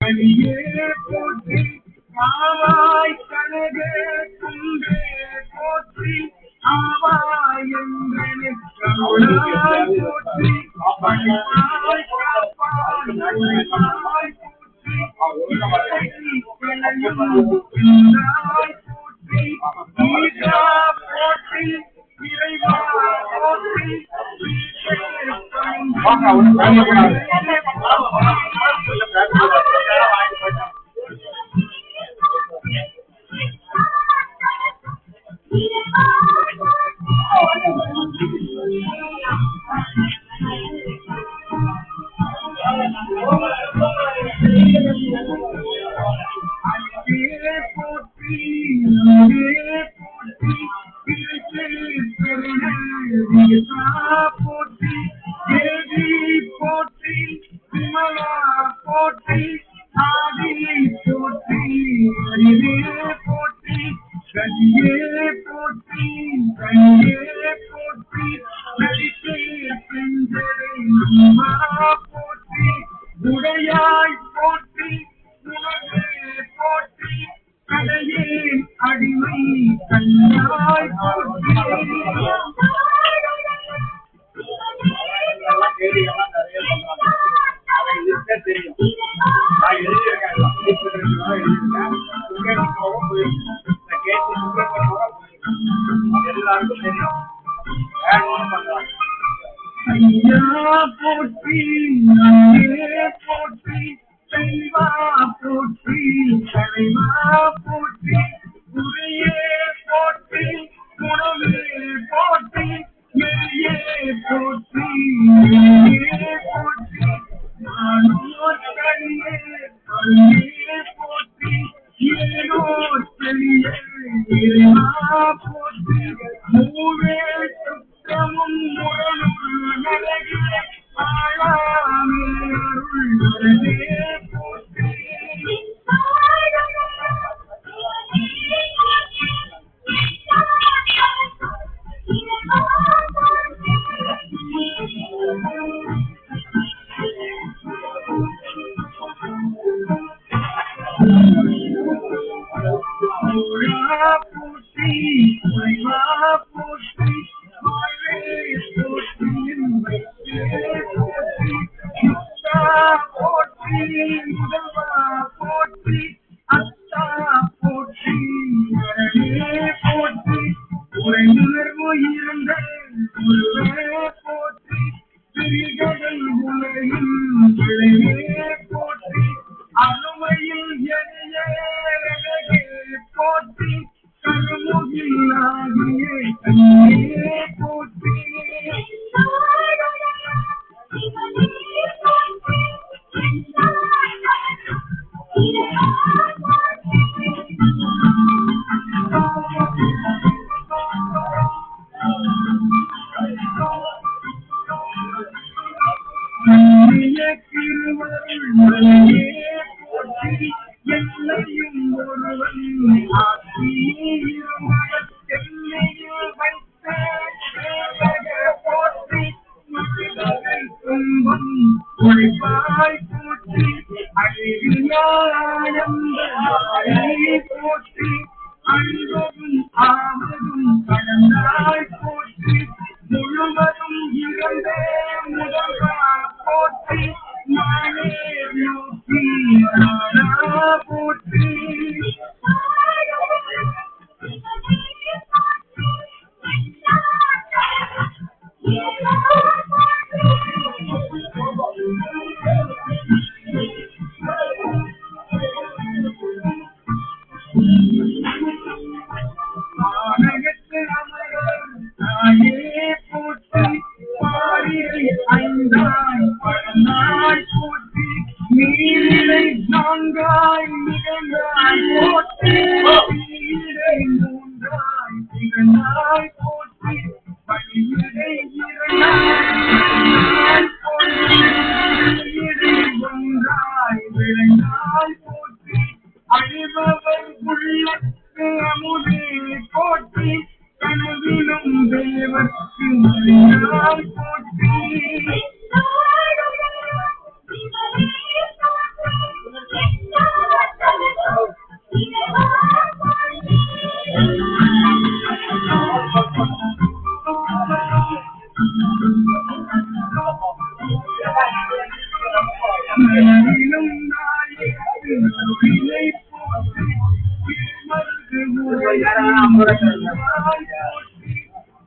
போற்றி ஆவாய் கனக குன்றே போற்றி ஆவாய் என்றே கருணாய் போற்றி பணிவாய் காப்பாய் நன்மையாய் போற்றி ஈசா போற்றி இறைவா போற்றி போற்றி தேவி போற்றி விமலா போற்றி ஆதி போற்றி அறிவே போற்றி கதியே போற்றி கனியே போற்றி நடிப்பே செஞ்சரை அம்மா போற்றி உடையாய் போற்றி உலகே போற்றி கடையே அடிமை கண்ணாய் போற்றி ஐயா போற்றி போற்றி செல்வா போற்றி தலைவா போற்றி குறையே போற்றி குணவே போற்றி மெய்யே போற்றி போற்றி நானோரியே போற்றி ஏனோ செல்லியே போற்றி மூவே சுத்தமும் முரணும் நரகே ஆளாமே போற்றி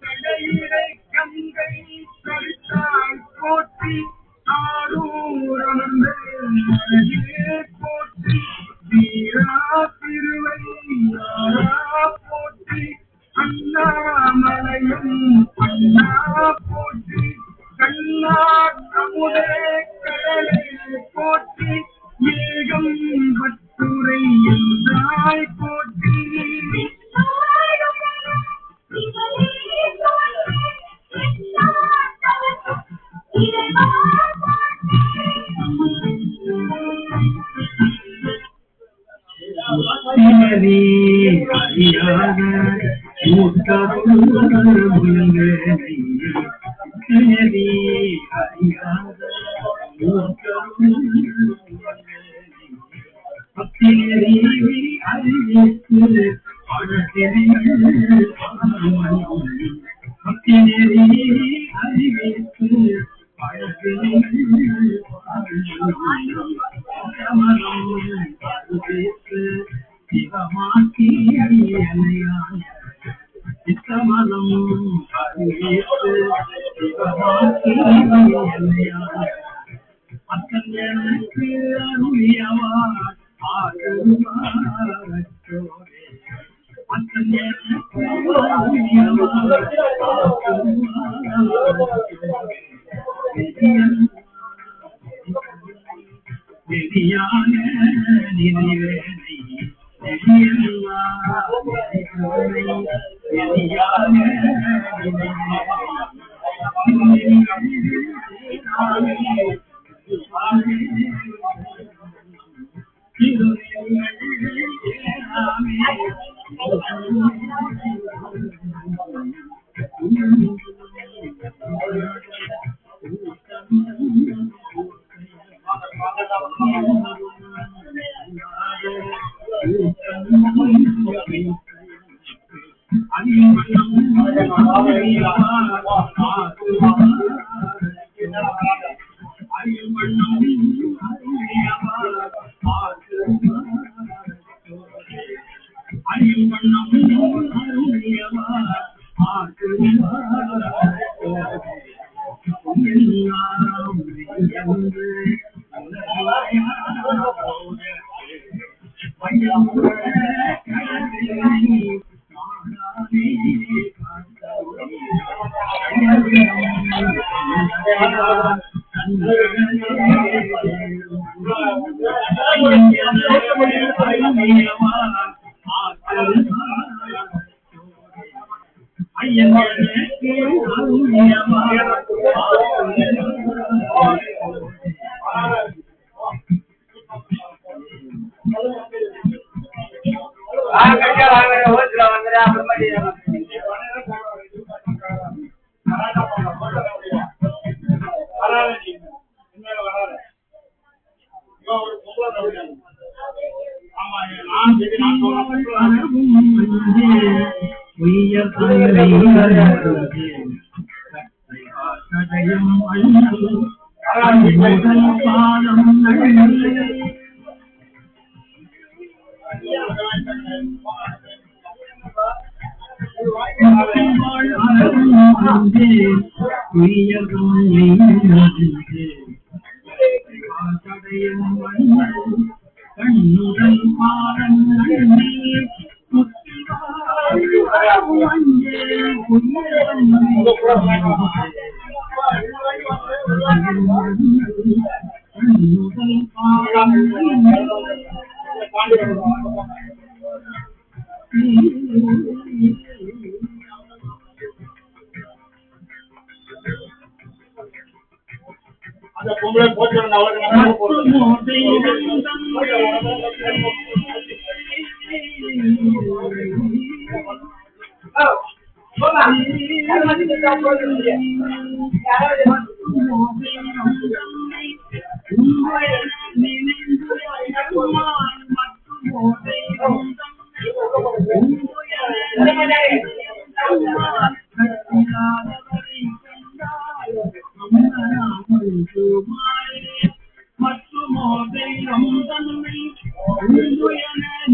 கடையிடை கங்கை கருத்தாய் போற்றி ஆரூரே போற்றி வீரா திருவையாரா போற்றி அண்ணாமலையும் அண்ணா போற்றி கண்ணாமுதே கடலை போற்றி ஏகம் பத்துரை என்றாய் போற்றி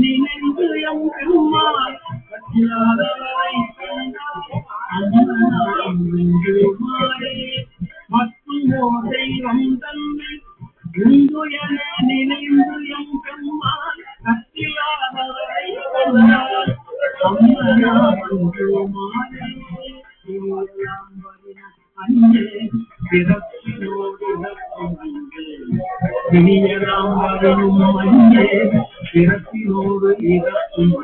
நினைந்து எம் பெருமாள் பிறப்பினோடு இறக்கும்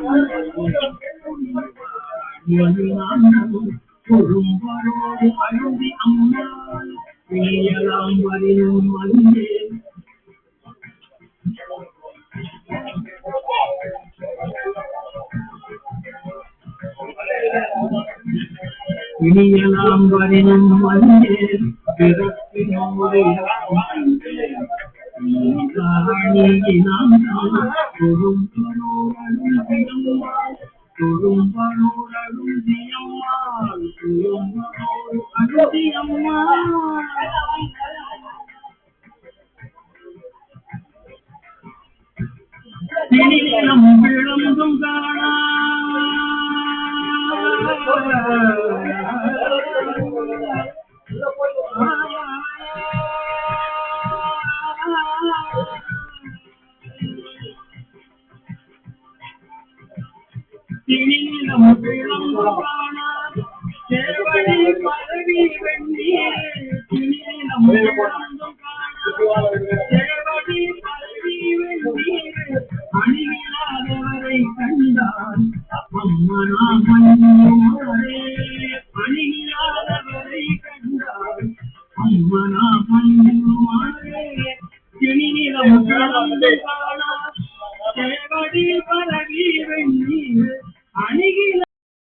குறும்பரோடு அழுதி அம்மாள் இனியலாம் வரினும் மஞ்சே இனியலாம் வரினும் மஞ்சே பிறப்பினோடு இறக்கும் விளம்பும் காணா திணிலம் விளம்பும் காணா சேவடி பதவி வெண்ணீர் திணிலம் விளம்பும் காணா சேவடி பதவி வெண்ணீர் அணியில்லாதவரை கண்டால் அம்மனா மஞ்சுமாரே அணியில்லாதவரை கண்டால் அம்மனா மஞ்சுமாரே திணிலம் விளம்பும்